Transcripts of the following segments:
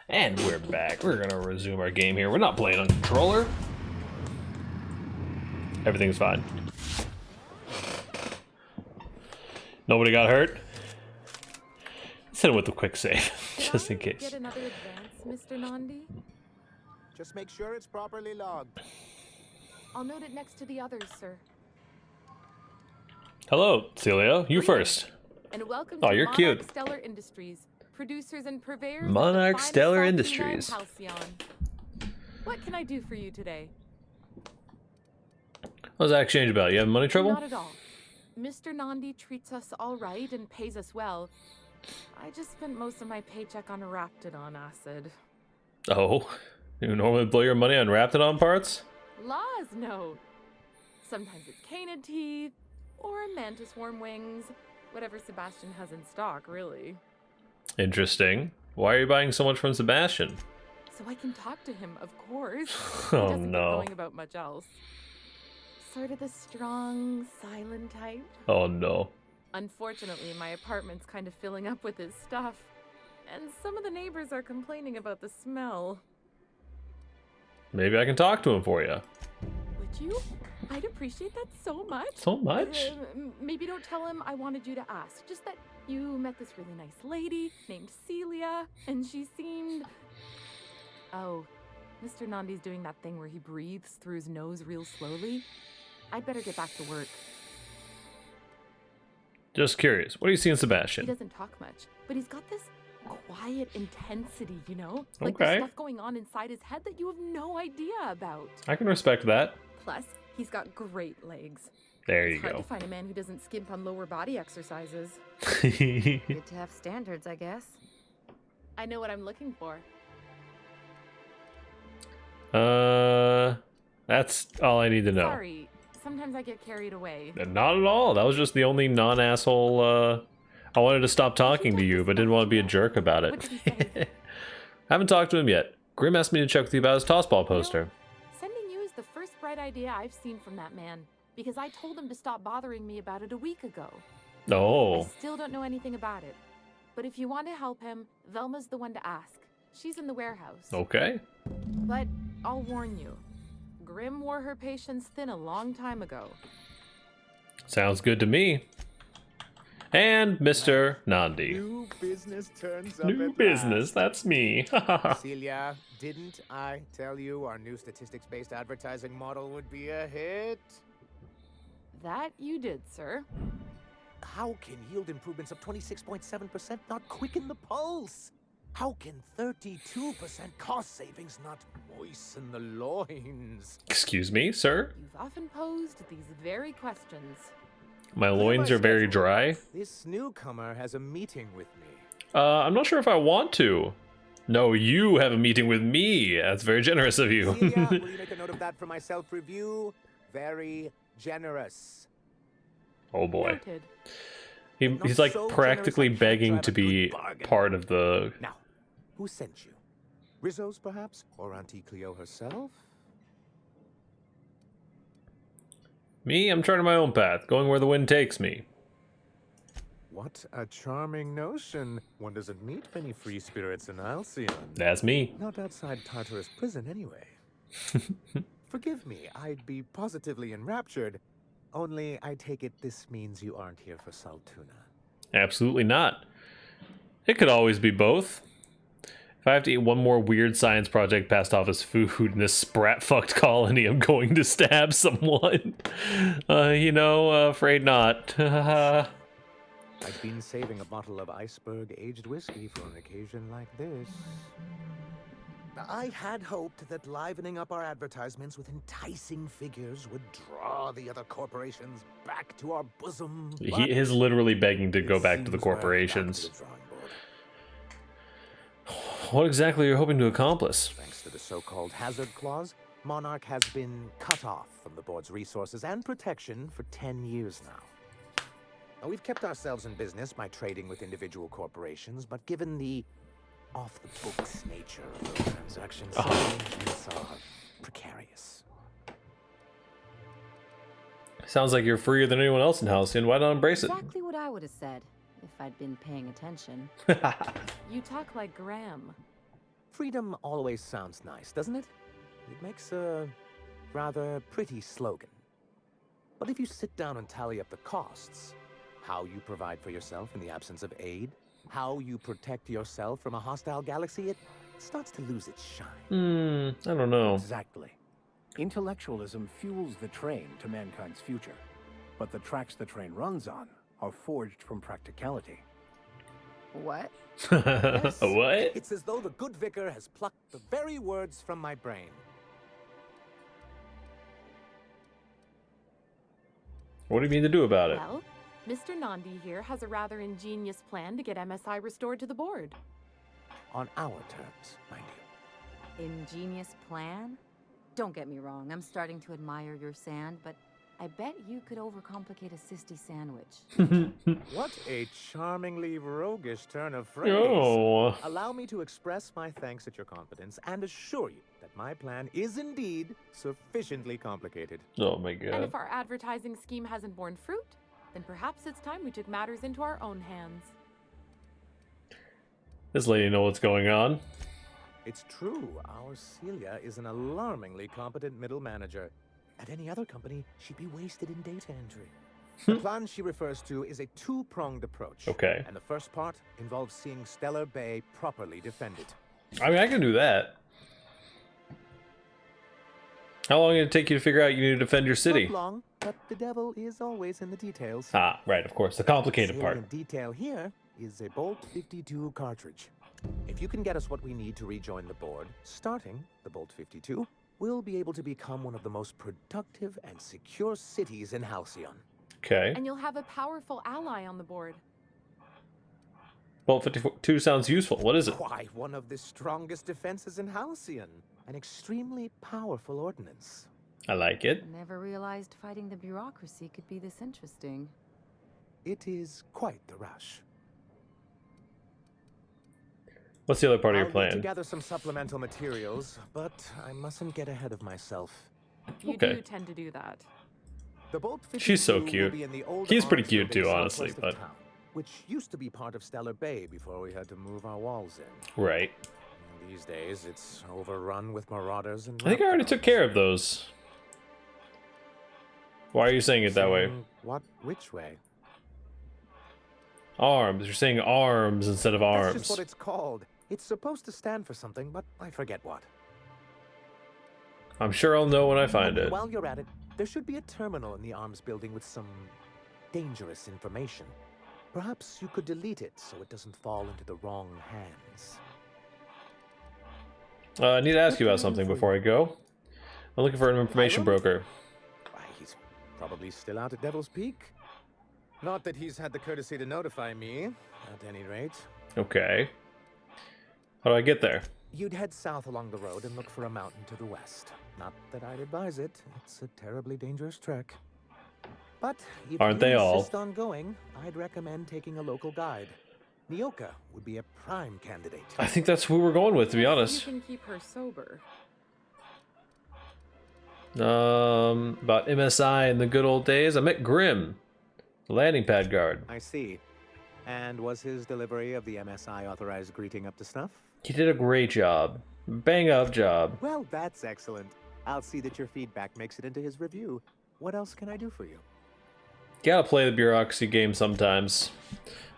And we're back. We're gonna resume our game here. We're not playing on controller. Everything's fine. Nobody got hurt. Let's hit him with a quick save, just in case. Get another advance, Mr. Nandi? Just make sure it's properly logged. I'll note it next to the others, sir. Hello, Celia. You first. And welcome Oh, to you're Monarch cute. Stellar Industries, producers and purveyors Monarch of the Stellar finest saltine Industries. and halcyon. What can I do for you today? What's that exchange about? You having money trouble? Not at all. Mr. Nandi treats us all right and pays us well. I just spent most of my paycheck on Raptidon acid. Oh, you normally blow your money on Raptidon parts? Laws, no. Sometimes it's canid teeth, or mantis worm wings. Whatever Sebastian has in stock, really. Interesting. Why are you buying so much from Sebastian? So I can talk to him, of course. Oh, He doesn't get no. going about much else. Sort of the strong, silent type. Oh no. Unfortunately, my apartment's kind of filling up with his stuff. And some of the neighbors are complaining about the smell. Maybe I can talk to him for you. Would you? I'd appreciate that so much. So much? Maybe don't tell him I wanted you to ask. Just that you met this really nice lady named Celia, and she seemed... Oh, Mr. Nandi's doing that thing where he breathes through his nose real slowly. I'd better get back to work. Just curious. What do you see in He Sebastian? doesn't talk much, but he's got this quiet intensity, you know? Like Okay. there's stuff going on inside his head that you have no idea about. I can respect that. Plus, he's got great legs. There you It's hard go. to find a man who doesn't skimp on lower body exercises. Good to have standards, I guess. I know what I'm looking for. That's all I need to know. Sorry, sometimes I get carried away. Not at all. That was just the only non-asshole, I wanted to stop talking to you, but didn't want to be a jerk about What did he it. say? Haven't talked to him yet. Grim asked me to check with you about his tossball poster. Sending you is the first bright idea I've seen from that man, because I told him to stop bothering me about it a week ago. I Oh, still don't know anything about it. But if you want to help him, Velma's the one to ask. She's in the warehouse. okay. But I'll warn you, Grim wore her patience thin a long time ago. Sounds good to me. And Mr. Nandi. New business turns up New at business, that's me. last. Celia, didn't I tell you our new statistics-based advertising model would be a hit? That you did, sir. How can yield improvements of 26.7% not quicken the pulse? How can 32% cost savings not moisten the loins? Excuse me, sir? You've often posed these very questions. My Look at loins my are very schedule. dry. This newcomer has a meeting with me. I'm not sure if I want to. No, you have a meeting with me. That's very generous of you. Celia, will you make a note of that for my self-review? Very generous. Oh boy. Noted. He's like so practically generous I can't begging drive to a be good bargain. part of the... Now, who sent you? Rizzo's, perhaps? Or Auntie Cleo herself? Me? I'm charting my own path, going where the wind takes me. What a charming notion. One doesn't meet many free spirits in Alcyon. That's me. Not outside Tartarus prison, anyway. Forgive me, I'd be positively enraptured. Only, I take it this means you aren't here for Saltuna. Absolutely not. It could always be both. If I have to eat one more weird science project passed off as food in this sprat-fucked colony, I'm going to stab someone. Afraid not. I've been saving a bottle of iceberg-aged whiskey for an occasion like this. I had hoped that livening up our advertisements with enticing figures would draw the other corporations back to our bosom. He is literally begging to go back to the corporations. What exactly are you hoping to accomplish? Thanks to the so-called hazard clause, Monarch has been cut off from the board's resources and protection for 10 years now. Now, we've kept ourselves in business by trading with individual corporations, but given the off-the-books nature of those transactions, arrangements are precarious. Sounds like you're freer than anyone else in Halcyon. Why not embrace it? Exactly what I would have said if I'd been paying attention. You talk like Graham. Freedom always sounds nice, doesn't it? It makes a rather pretty slogan. But if you sit down and tally up the costs, how you provide for yourself in the absence of aid, how you protect yourself from a hostile galaxy, it starts to lose its shine. I don't know. Exactly. Intellectualism fuels the train to mankind's future, but the tracks the train runs on are forged from practicality. What? Yes, What? it's as though the good vicar has plucked the very words from my brain. What do you mean to do about it? Well, Mr. Nandi here has a rather ingenious plan to get MSI restored to the board. On our terms, mind you. Ingenious plan? Don't get me wrong, I'm starting to admire your sand, but I bet you could overcomplicate a sisty sandwich. What a charmingly roguish turn of phrase. Oh. Allow me to express my thanks at your confidence and assure you that my plan is indeed sufficiently complicated. Oh my And god. if our advertising scheme hasn't borne fruit, then perhaps it's time we took matters into our own hands. This lady knows what's going on. It's true, our Celia is an alarmingly competent middle manager. At any other company, she'd be wasted in data entry. The plan she refers to is a two-pronged approach. Okay. And the first part involves seeing Stellar Bay properly defended. I mean, I can do that. How long did it take you to figure out you need to defend your city? Not long, but the devil is always in the details. Ah, right, of course. The complicated part. Salient detail here is a Bolt 52 cartridge. If you can get us what we need to rejoin the board, starting the Bolt 52, we'll be able to become one of the most productive and secure cities in Halcyon. Okay. And you'll have a powerful ally on the board. Bolt 52 sounds useful. What is it? Why, one of the strongest defenses in Halcyon. An extremely powerful ordnance. I like it. Never realized fighting the bureaucracy could be this interesting. It is quite the rush. What's the other part of your I'll need to plan? gather some supplemental materials, but I mustn't get ahead of myself. You Okay. do tend to do that. The Bolt 52 She's so will cute. be in the old He's pretty arms cute building too, honestly, southwest of but- town, which used to be part of Stellar Bay before we had to move our walls in. Right. And these days, it's overrun with marauders and I think I already took care of those. Why are you saying it that way? What? Which way? Arms. You're saying arms instead of That's arms. just what it's called. It's supposed to stand for something, but I forget what. I'm sure I'll know when I find it. While you're at it, there should be a terminal in the arms building with some dangerous information. Perhaps you could delete it so it doesn't fall into the wrong hands. I need to ask you about something before I go. I'm looking for an information broker. Why, he's probably still out at Devil's Peak. Not that he's had the courtesy to notify me, at any rate. Okay. How do I get there? You'd head south along the road and look for a mountain to the west. Not that I'd advise it. It's a terribly dangerous trek. But if Aren't you they all? insist on going, I'd recommend taking a local guide. Nyoka would be a prime candidate. I think that's who we're going with, to be You honest. can keep her sober. About MSI in the good old days. I met Grim, the landing pad guard. I see. And was his delivery of the MSI authorized greeting up to snuff? He did a great job. Bang up job. Well, that's excellent. I'll see that your feedback makes it into his review. What else can I do for you? Gotta play the bureaucracy game sometimes.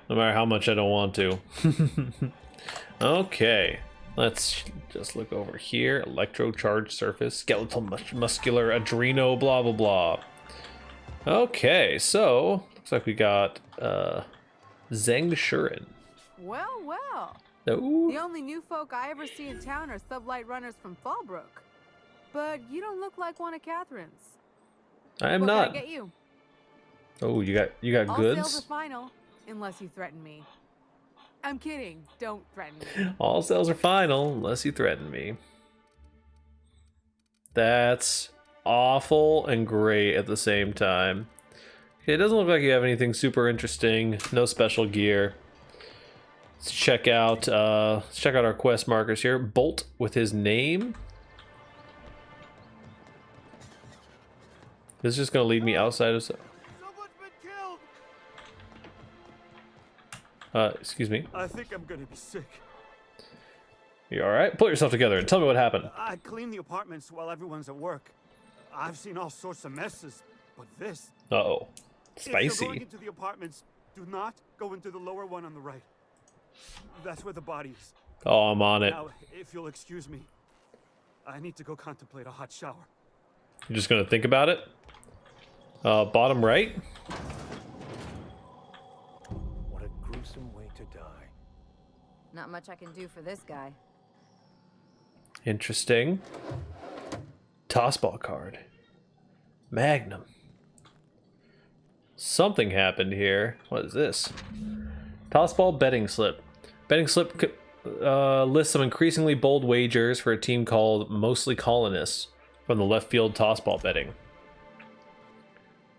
No matter how much I don't want to. Okay. Let's just look over here. Electrocharged surface, skeletal muscular adreno, blah blah blah. Okay, so looks like we got Zeng Shuren. Well, well. Oh, The only new folk I ever see in town are sublight runners from Fallbrook. But you don't look like one of Catherine's. I am What not. Can I get you? Oh, you got All sales are goods. final, unless you threaten me. I'm kidding. Don't threaten me. All sales are final unless you threaten me. That's awful and great at the same time. Okay, it doesn't look like you have anything super interesting. No special gear. Let's check out our quest markers here. Bolt with his name. This is just gonna lead me outside of. Someone's been killed! Excuse me. I think I'm gonna be sick. You alright? Pull yourself together and tell me what happened. I clean the apartments while everyone's at work. I've seen all sorts of messes, but this... Uh-oh. If you're going Spicy. into the apartments, do not go into the lower one on the right. That's where the body is. Oh, I'm on it. Now, if you'll excuse me, I need to go contemplate a hot shower. You're just gonna think about it? Bottom right? What a gruesome way to die. Not much I can do for this guy. Interesting. Tossball card. Magnum. Something happened here. What is this? Tossball betting slip. Betting slip lists some increasingly bold wagers for a team called Mostly Colonists from the left field tossball betting.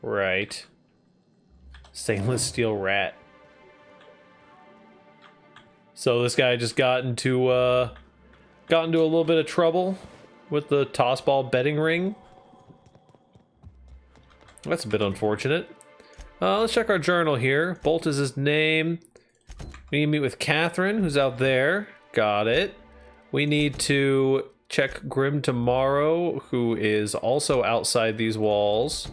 Right. Stainless steel rat. So this guy just got into a little bit of trouble with the tossball betting ring. That's a bit unfortunate. Let's check our journal here. Bolt is his name. We need to meet with Catherine, who's out there. Got it. We need to check Grim tomorrow, who is also outside these walls.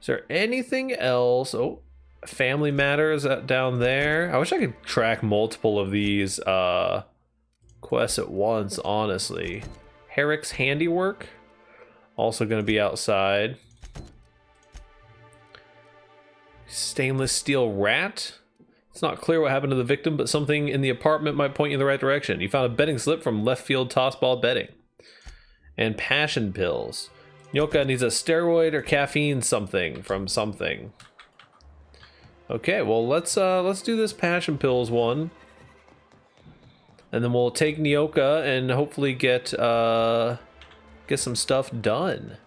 Is there anything else? Oh, Family Matters down there. I wish I could track multiple of these quests at once, honestly. Herrick's Handiwork, also going to be outside. Stainless steel rat. It's not clear what happened to the victim, but something in the apartment might point you in the right direction. You found a betting slip from left field tossball betting. And passion pills. Nyoka needs a steroid or caffeine something from something. Okay, well let's do this passion pills one. And then we'll take Nyoka and hopefully get some stuff done.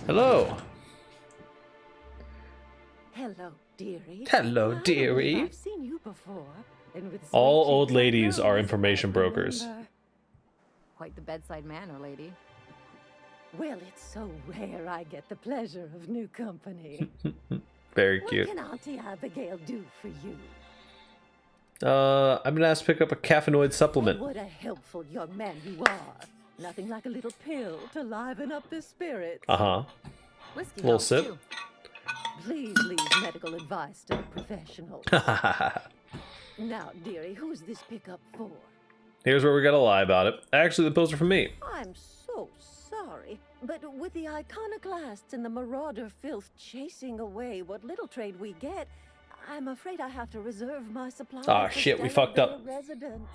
Hello. Hello, dearie. Hello, dearie. I've seen you before. And with All sweet old cheeks ladies and are roses, information I brokers. remember. Quite the bedside manner, lady. Well, it's so rare I get the pleasure of new company. Very cute. What can Auntie Abigail do for you? I'm gonna ask to pick up a caffeinoid supplement. What a helpful young man you are. Nothing like a little pill to liven up the spirits. Uh-huh. Whiskey Little helps, sip. too. Please leave medical advice to the professionals. Now, dearie, who's this pickup for? Here's where we gotta lie about it. Actually, the pills are for me. I'm so sorry, but with the iconoclasts and the marauder filth chasing away what little trade we get, I'm afraid I have to reserve my supply. Ah, for shit, we Stellar fucked up. Bay residents.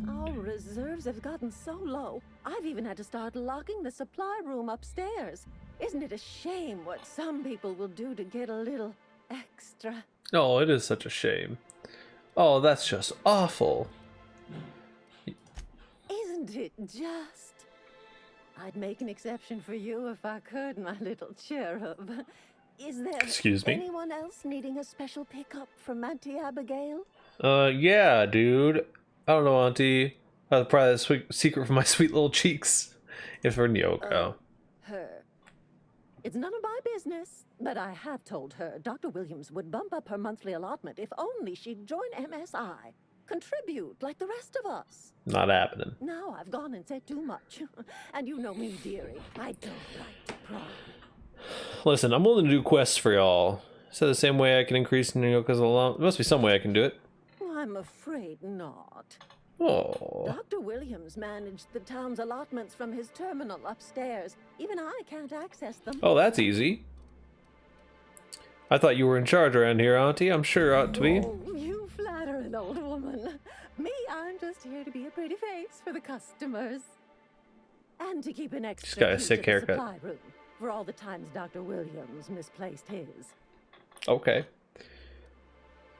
Our reserves have gotten so low, I've even had to start locking the supply room upstairs. Isn't it a shame what some people will do to get a little extra? Oh, it is such a shame. Oh, that's just awful. Isn't it just? I'd make an exception for you if I could, my little cherub. Is there Excuse me? anyone else needing a special pickup from Auntie Abigail? Yeah, dude. I don't know, Auntie. Probably the sweet secret from my sweet little cheeks. If for Nyoko. Her. It's none of my business, but I have told her Dr. Williams would bump up her monthly allotment if only she'd join MSI. Contribute like the rest of us. Not happening. Now I've gone and said too much. And you know me, dearie. I don't like to pry. Listen, I'm willing to do quests for y'all. Is that the same way I can increase Nyoka's allowance? There must be some way I can do it. I'm afraid not. Oh. Dr. Williams managed the town's allotments from his terminal upstairs. Even I can't access them. Oh, that's easy. I thought you were in charge around here, Auntie. I'm sure you ought to be. Oh, you flatter an old woman. Me, I'm just here to be a pretty face for the customers. And to keep an extra She's got a key sick to the haircut. supply room for all the times Dr. Williams misplaced his. Okay.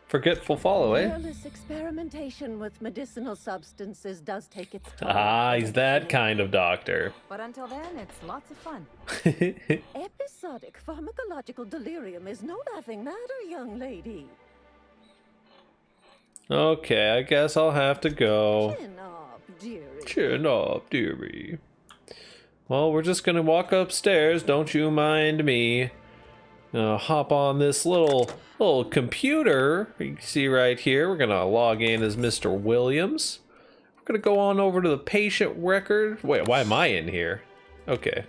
Forgetful follow, eh? Careless experimentation with medicinal substances does take its toll. Ah, he's that kind of doctor. But until then, it's lots of fun. Episodic pharmacological delirium is no laughing matter, young lady. Okay, I guess I'll have to go. Chin up, dearie. Chin up, dearie. Well, we're just gonna walk upstairs, don't you mind me. Gonna hop on this little computer you can see right here. We're gonna log in as Mr. Williams. We're gonna go on over to the patient record. Wait, why am I in here? Okay.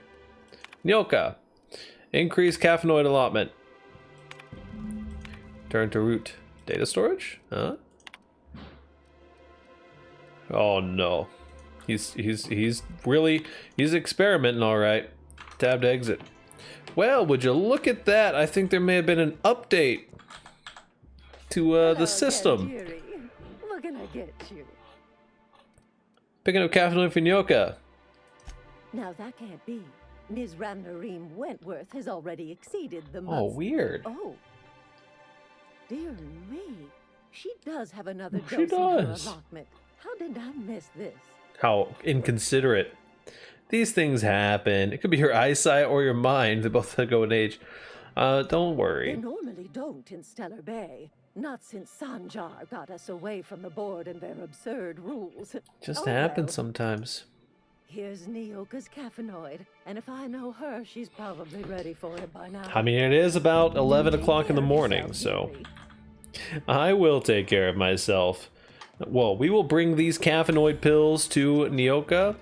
Nyoka. Increase caffeinoid allotment. Turn to root. Data storage? Huh? Oh no. He's experimenting, all right. Tab to exit. Well, would you look at that? I think there may have been an update to the system. Dearie. What can I get you? Picking up caffeinoid for Nyoka. Now that can't be. Ms. Ramnareem Wentworth has already exceeded the Oh, weird. Oh. Dear me. She does have another She dose in her does. allotment. How did I miss this? How inconsiderate. These things happen. It could be your eyesight or your mind. They both go in age. Don't They worry. normally don't in Stellar Bay. Not since Sanjar got us away from the board and their absurd rules. Just Oh, happens well. sometimes. Here's Nyoka's caffeinoid, and if I know her, she's probably ready for it by now. I mean, it is about 11 o'clock in the morning, so I will take care of myself. Well, we will bring these caffeinoid pills to Nyoka,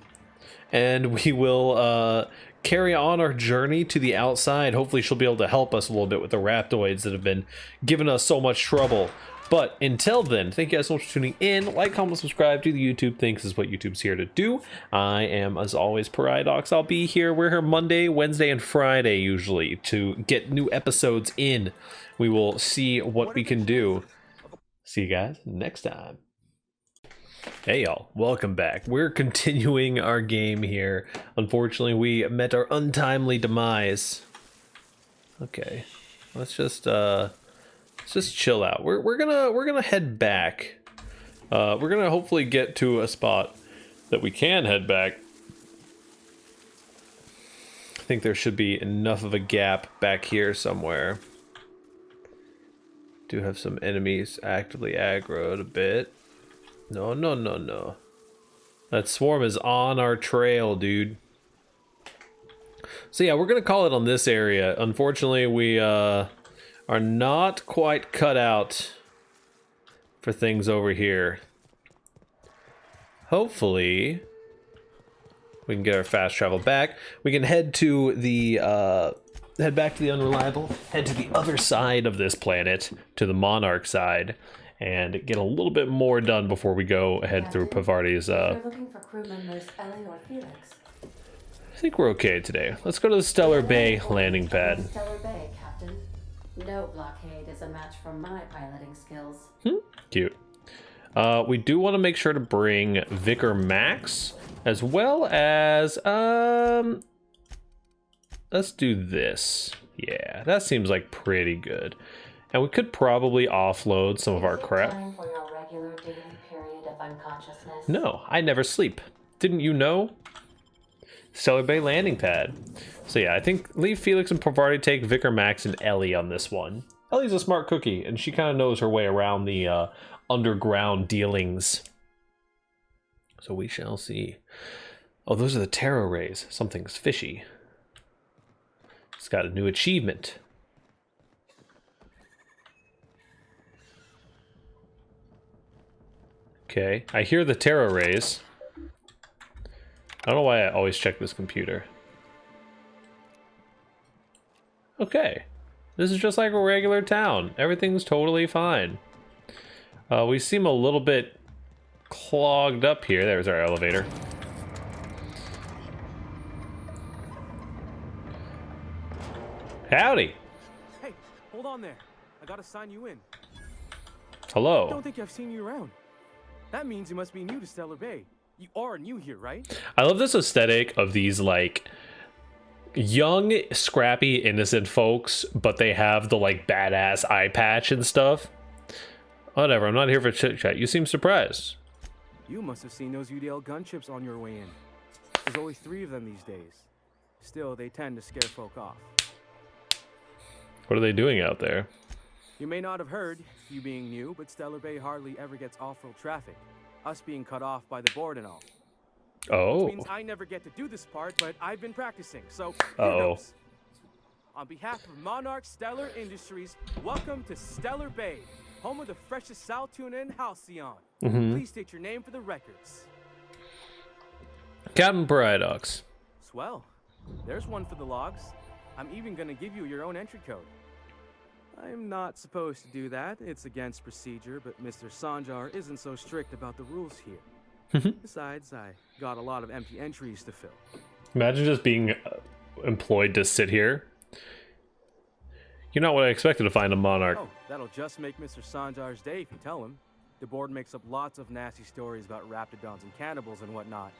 and we will carry on our journey to the outside. Hopefully she'll be able to help us a little bit with the raptoids that have been giving us so much trouble. But until then, thank you guys so much for tuning in. Like, comment, subscribe, do the YouTube thing. This is what YouTube's here to do. I am, as always, Pariahdox. I'll be here. We're here Monday, Wednesday, and Friday, usually, to get new episodes in. We will see what we can do. See you guys next time. Hey y'all, welcome back. We're continuing our game here. Unfortunately, we met our untimely demise. Okay, let's just chill out. We're gonna head back. We're gonna hopefully get to a spot that we can head back. I think there should be enough of a gap back here somewhere. Do have some enemies actively aggroed a bit. No. That swarm is on our trail, dude. So yeah, we're gonna call it on this area. Unfortunately, we are not quite cut out for things over here. Hopefully, we can get our fast travel back. We can head to the head back to the Unreliable, head to the other side of this planet, to the Monarch side, and get a little bit more done before we go ahead through Pavarti's. You're looking for crew members Ellie or Felix. I think we're okay today. Let's go to the Stellar Bay landing pad. Stellar Bay, Captain. No blockade is a match for my piloting skills. Cute. We do want to make sure to bring Vicar Max, as well as let's do this. Yeah, that seems like pretty good. And we could probably offload some of our crap. Time for your regular daily period of unconsciousness. No, I never sleep. Didn't you know? Stellar Bay landing pad. So yeah, I think leave Felix and Pavarti, take Vicar Max and Ellie on this one. Ellie's a smart cookie, and she kind of knows her way around the underground dealings. So we shall see. Oh, those are the Terror Rays. Something's fishy. It's got a new achievement. Okay, I hear the Terror Rays. I don't know why I always check this computer. Okay, this is just like a regular town. Everything's totally fine. We seem a little bit clogged up here. There's our elevator. Howdy. Hey, hold on there. I gotta sign you in. Hello. I don't think I've seen you around. That means you must be new to Stellar Bay. You are new here, right? I love this aesthetic of these, like, young, scrappy, innocent folks, but they have the, like, badass eye patch and stuff. Whatever, I'm not here for chit-chat. You seem surprised. You must have seen those UDL gunships on your way in. There's only 3 of them these days. Still, they tend to scare folk off. What are they doing out there? You may not have heard, you being new, but Stellar Bay hardly ever gets off-road traffic. Us being cut off by the board and all. Oh. Which means I never get to do this part, but I've been practicing, so who Uh-oh. knows? On behalf of Monarch Stellar Industries, welcome to Stellar Bay, home of the freshest sal tuna in Halcyon. Please state your name for the records. Captain Pariahdox. Swell. There's one for the logs. I'm even gonna give you your own entry code. I'm not supposed to do that. It's against procedure, but Mr. Sanjar isn't so strict about the rules here. Besides, I got a lot of empty entries to fill. Imagine just being employed to sit here. You're not what I expected to find a monarch. Oh, that'll just make Mr. Sanjar's day if you tell him. The board makes up lots of nasty stories about raptidons and cannibals and whatnot.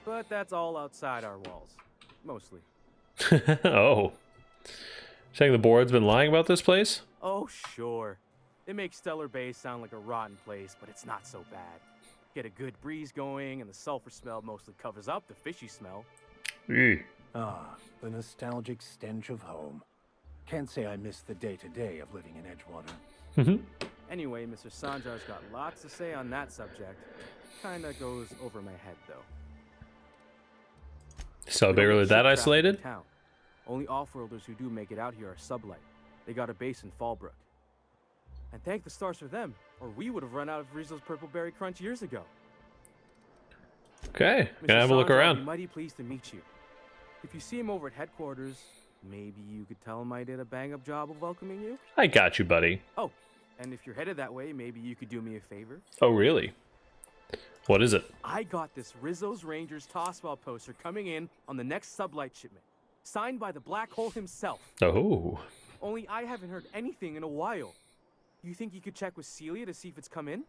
But that's all outside our walls. Mostly. Oh. Saying the board's been lying about this place? Oh, sure. It makes Stellar Bay sound like a rotten place, but it's not so bad. Get a good breeze going, and the sulfur smell mostly covers up the fishy smell. Ah, the nostalgic stench of home. Can't say I miss the day-to-day of living in Edgewater. Anyway, Mr. Sanjar's got lots to say on that subject. Kinda goes over my head, though. So they really that isolated? Town. Only off-worlders who do make it out here are Sublight. They got a base in Fallbrook. And thank the stars for them, or we would have run out of Rizzo's Purple Berry Crunch years ago. Okay, Mr. gonna have a look Sanjar around. will be mighty pleased to meet you. If you see him over at headquarters, maybe you could tell him I did a bang-up job of welcoming you? I got you, buddy. Oh, and if you're headed that way, maybe you could do me a favor? Oh, really? What is it? I got this Rizzo's Rangers Tossball poster coming in on the next Sublight shipment, signed by the Black Hole himself. Oh. Only I haven't heard anything in a while. You think you could check with Celia to see if it's come in?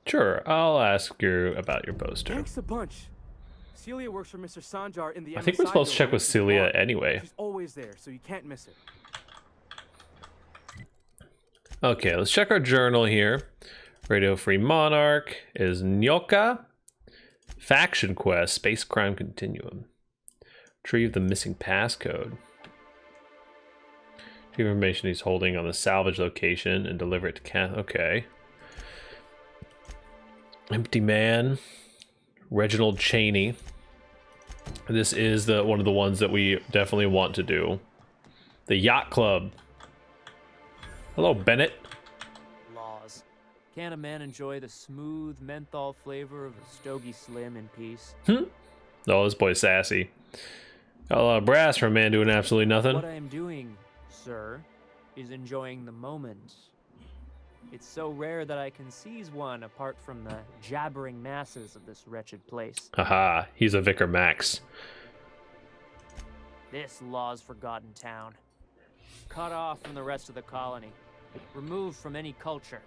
Sure, I'll ask you about your poster. Thanks a bunch. Celia works for Mr. Sanjar in the I think we're supposed to check with Celia anyway. She's always there, so you can't miss it. Okay, let's check our journal here. Radio Free Monarch is Nyoka. Faction Quest, Space Crime Continuum. Retrieve the missing passcode. Retrieve information he's holding on the salvage location and deliver it to Kath. Okay. Empty Man. Reginald Cheney. This is one of the ones that we definitely want to do. The Yacht Club. Hello, Bennett. Laws. Can't a man enjoy the smooth menthol flavor of a Stogie Slim in peace? Oh, this boy's sassy. Got a lot of brass for a man doing absolutely nothing. What I am doing, sir, is enjoying the moment. It's so rare that I can seize one apart from the jabbering masses of this wretched place. Haha, he's a Vicar Max. This law's forgotten town. Cut off from the rest of the colony. Removed from any culture.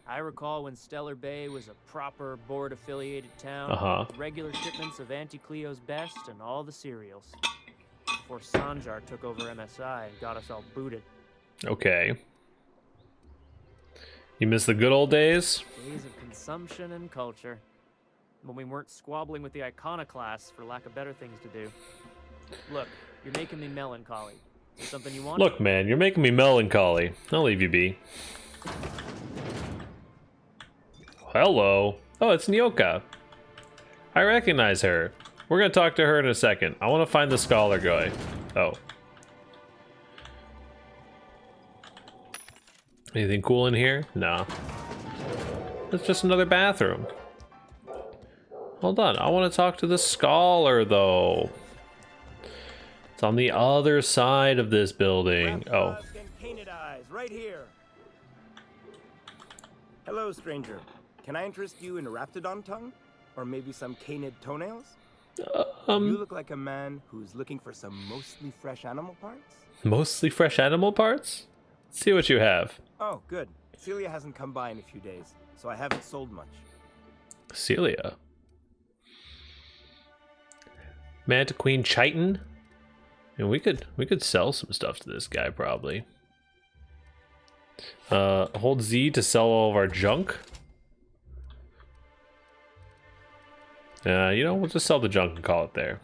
I recall when Stellar Bay was a proper board-affiliated town, with regular shipments of Auntie Cleo's best and all the cereals. Before Sanjar took over MSI and got us all booted. Okay. You miss the good old days? Days of consumption and culture. When we weren't squabbling with the iconoclasts for lack of better things to do. Look, you're making me melancholy. Is there something you want? Look, man, you're making me melancholy. I'll leave you be. Hello. Oh, it's Nyoka. I recognize her. We're gonna talk to her in a second. I want to find the scholar guy. Oh. Anything cool in here? No. It's just another bathroom. Hold on, I want to talk to the scholar though. It's on the other side of this building. Oh. Right here. Hello, stranger. Can I interest you in a raptidon tongue? Or maybe some canid toenails? You look like a man who's looking for some mostly fresh animal parts? Mostly fresh animal parts? Let's see what you have. Oh, good. Celia hasn't come by in a few days, so I haven't sold much. Celia. Manta Queen Chitin? And we could sell some stuff to this guy probably. Hold Z to sell all of our junk. You know, we'll just sell the junk and call it there.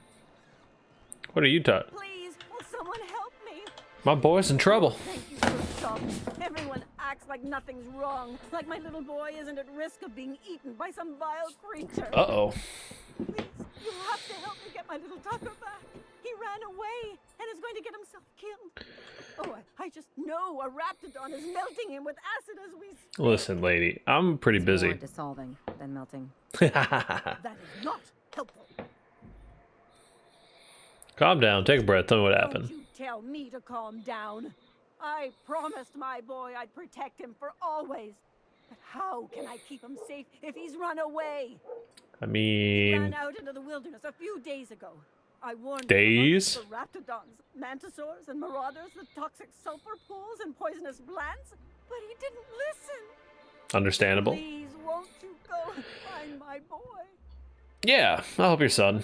What are you talking? Please, will someone help me? My boy's in trouble. Thank you for stop. Everyone acts like nothing's wrong, like my little boy isn't at risk of being eaten by some vile creature. Uh-oh. Please, you have to help me get my little Tucker back. He He ran away and is going to get himself killed. Oh, I just know a raptidon is melting him with acid as we speak. Listen, lady, I'm pretty busy. More dissolving than melting. That is not helpful. Calm down. Take a breath. Tell me what happened. Don't you tell me to calm down. I promised my boy I'd protect him for always. But how can I keep him safe if he's run away? I He mean, ran out into the wilderness a few days ago. I warned days? him about the raptidons, mantisaurs, and marauders, the toxic sulfur pools and poisonous plants, but he didn't listen. understandable. Please, won't you go and find my boy? Yeah, I'll help your son.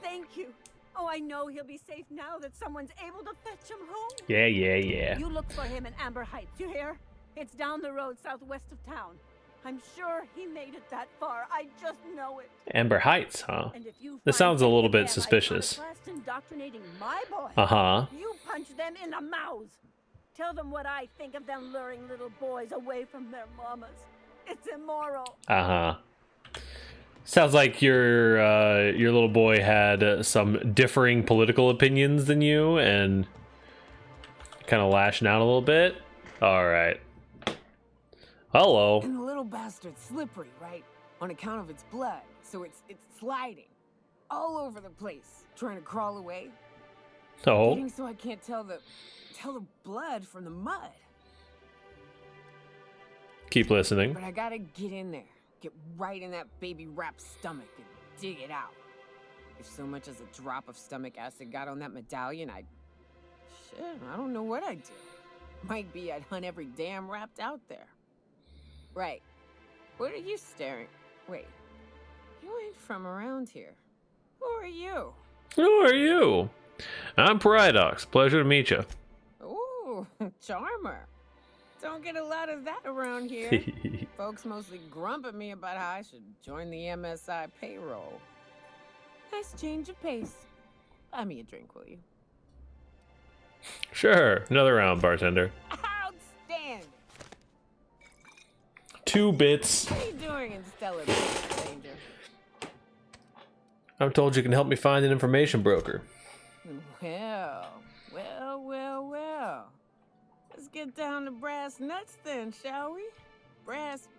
Thank you. Oh, I know he'll be safe now that someone's able to fetch him home. Yeah. You look for him in Amber Heights, you hear? It's down the road southwest of town. I'm sure he made it that far. I just know it. Amber Heights, huh? And if you This find sounds a any little of bit them suspicious. iconoclast indoctrinating my boy, Uh-huh. you punch them in the mouths. Tell them what I think of them luring little boys away from their mamas. It's immoral. Uh-huh. Sounds like your little boy had some differing political opinions than you and kind of lashing out a little bit. All right. Hello. And the little bastard's slippery, right? On account of its blood, so it's sliding all over the place, trying to crawl away. Oh. Getting so I can't tell the blood from the mud. Keep listening. But I gotta get in there, get right in that baby rap's stomach and dig it out. If so much as a drop of stomach acid got on that medallion, I don't know what I'd do. Might be I'd hunt every damn rapt out there. Right. What are you staring? Wait. You ain't from around here. Who are you? Who are you? I'm Pariahdox. Pleasure to meet you. Ooh, charmer. Don't get a lot of that around here. Folks mostly grump at me about how I should join the MSI payroll. Nice change of pace. Buy me a drink, will you? Sure. Another round, bartender. Outstanding. 2 bits. What are you doing in Stellar Bay, stranger? I'm told you can help me find an information broker. Well. Let's get down to brass nuts then, shall we? Brass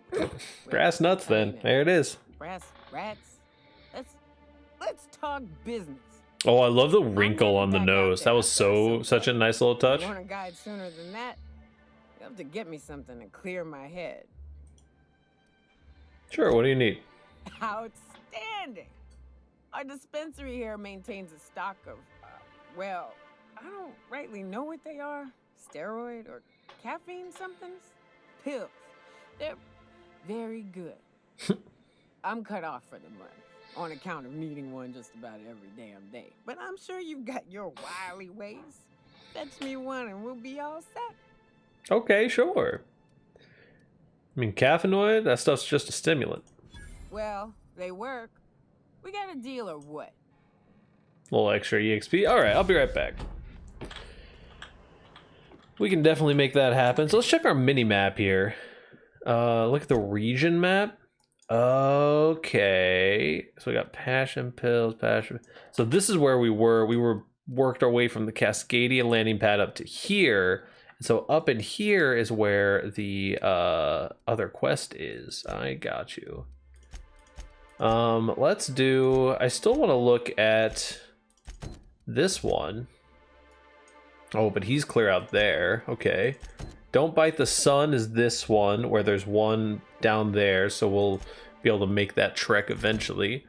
nuts then. There it is. Brass rats. Let's talk business. Oh, I love the wrinkle on the nose. That was such a nice little touch. If you want a guide sooner than that, you have to get me something to clear my head. Sure, what do you need? Outstanding. Our dispensary here maintains a stock of, well, I don't rightly know what they are. Steroid or caffeine somethings? Pills. They're very good. I'm cut off for the month on account of needing one just about every damn day. But I'm sure you've got your wily ways. Fetch me one and we'll be all set. Okay, sure. I mean, caffeinoid, that stuff's just a stimulant. Well, they work. We got a deal or what? A little extra EXP. All right, I'll be right back. We can definitely make that happen. So let's check our mini map here. Look at the region map. Okay. So we got passion pills, passion. So this is where we were. We were worked our way from the Cascadia landing pad up to here. So up in here is where the other quest is. I got you. Let's do, I still want to look at this one. Oh, but he's clear out there. Okay. Don't Bite the Sun is this one, where there's one down there, so we'll be able to make that trek eventually.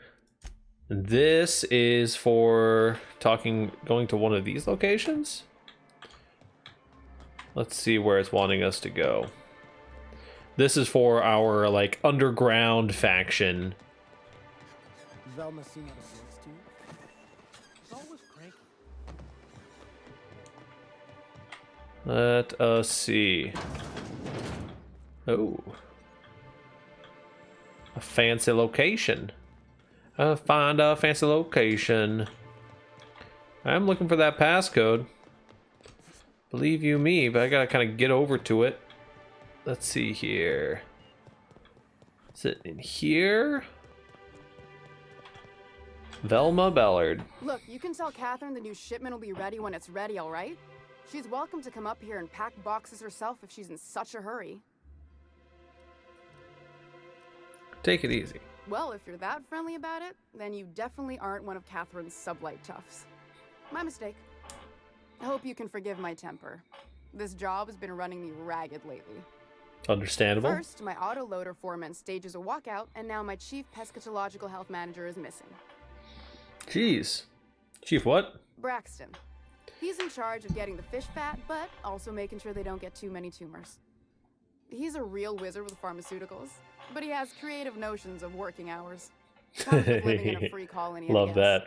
And this is for going to one of these locations? Let's see where it's wanting us to go. This is for our, like, underground faction. Velma seen how it works too? It's always cranky. Let us see. Oh. A fancy location. Find a fancy location. I'm looking for that passcode. Believe you me, but I gotta kind of get over to it. Let's see here. Is it in here? Velma Ballard. Look, you can tell Catherine the new shipment will be ready when it's ready, all right? She's welcome to come up here and pack boxes herself if she's in such a hurry. Take it easy. Well, if you're that friendly about it, then you definitely aren't one of Catherine's sublight toughs. My mistake. I hope you can forgive my temper. This job has been running me ragged lately. Understandable. First, my autoloader foreman stages a walkout, and now my chief pescatological health manager is missing. Jeez. Chief what? Braxton. He's in charge of getting the fish fat, but also making sure they don't get too many tumors. He's a real wizard with pharmaceuticals, but he has creative notions of working hours. Comes with living in a free colony, I Love guess.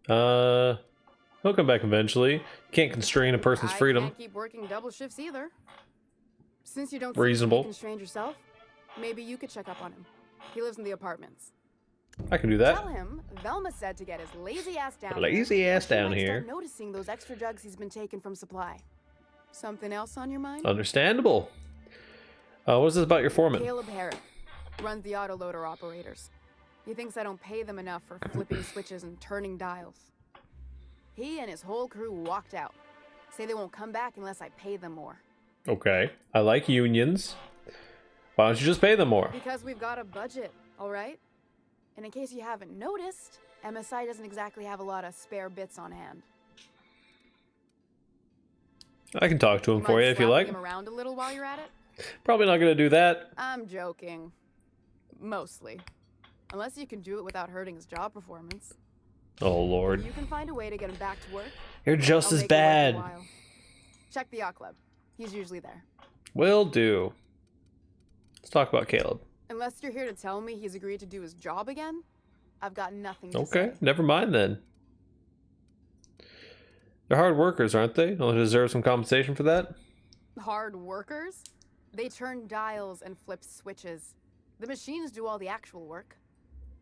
that. He'll come back eventually. Can't constrain a person's freedom. I can't keep working double shifts either. Since you don't Reasonable. seem to be constrained yourself, maybe you could check up on him. He lives in the apartments. I can do that. Tell him Velma said to get his lazy ass down Lazy here. ass down He might here. start noticing those extra drugs he's been taking from supply. Something else on your mind? Understandable. What is this about your foreman? Caleb Herrick runs the autoloader operators. He thinks I don't pay them enough for flipping switches and turning dials. He and his whole crew walked out. Say they won't come back unless I pay them more. Okay. I like unions. Why don't you just pay them more? Because we've got a budget, all right? And in case you haven't noticed, MSI doesn't exactly have a lot of spare bits on hand. I can talk to him for you if you like. Him around a little while you're at it? Probably not going to do that. I'm joking. Mostly. Unless you can do it without hurting his job performance. Oh, Lord. If you can find a way to get him back to work. You're just I'll as make it worth bad. your while. Check the yacht club. He's usually there. Will do. Let's talk about Caleb. Unless you're here to tell me he's agreed to do his job again, I've got nothing to Okay, say. never mind then. They're hard workers, aren't they? Don't they deserve some compensation for that? Hard workers? They turn dials and flip switches. The machines do all the actual work.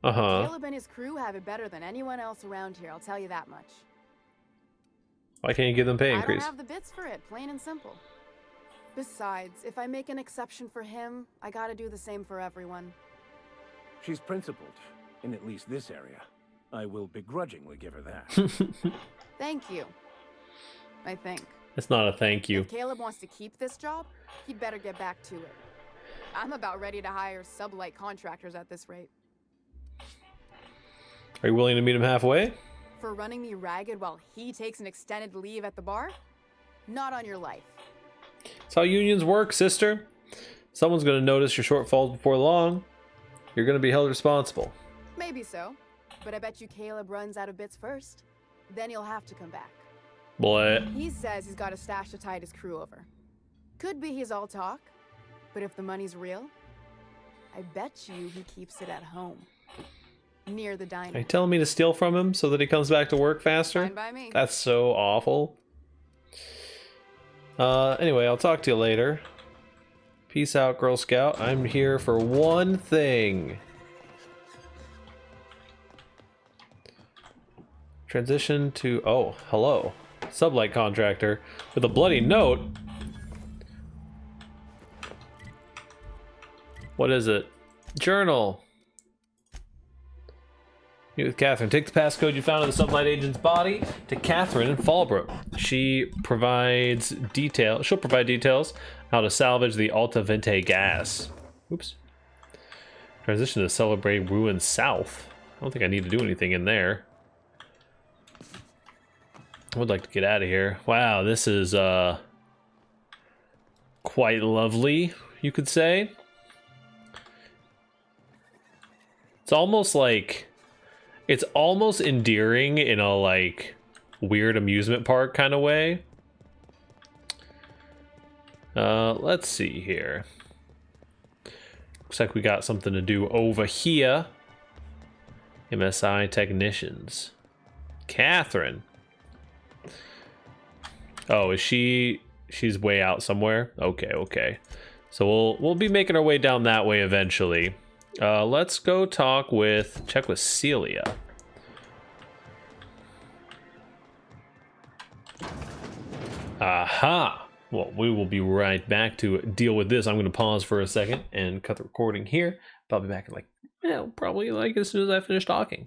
Uh-huh. Caleb and his crew have it better than anyone else around here, I'll tell you that much. Why can't you give them pay I increase? don't have the bits for it, plain and simple. Besides, if I make an exception for him, I gotta do the same for everyone. She's principled, in at least this area. I will begrudgingly give her that. Thank you. I think. It's not a thank you. If Caleb wants to keep this job, he'd better get back to it. I'm about ready to hire sublight contractors at this rate. Are you willing to meet him halfway? For running me ragged while he takes an extended leave at the bar? Not on your life. That's how unions work, sister. Someone's going to notice your shortfalls before long. You're going to be held responsible. Maybe so, but I bet you Caleb runs out of bits first. Then he'll have to come back. What? He says he's got a stash to tide his crew over. Could be he's all talk, but if the money's real, I bet you he keeps it at home. Near the diner. Are you telling me to steal from him so that he comes back to work faster? Fine by me. That's so awful. Anyway, I'll talk to you later. Peace out, Girl Scout. I'm here for one thing. Transition to... Oh, hello. Sublight contractor with a bloody note. What is it? Journal. Meet with Catherine. Take the passcode you found in the sublight agent's body to Catherine in Fallbrook. She'll provide details how to salvage the Alta Vente gas. Oops. Transition to Celebrate Ruin South. I don't think I need to do anything in there. I would like to get out of here. Wow, this is quite lovely, you could say. It's almost like... It's almost endearing in a, like, weird amusement park kind of way. Let's see here. Looks like we got something to do over here. MSI technicians. Catherine. Oh, is she... She's way out somewhere? Okay, okay. So we'll be making our way down that way eventually. Let's go check with Celia. Aha! Well, we will be right back to deal with this. I'm going to pause for a second and cut the recording here. But I'll be back in like, probably like as soon as I finish talking.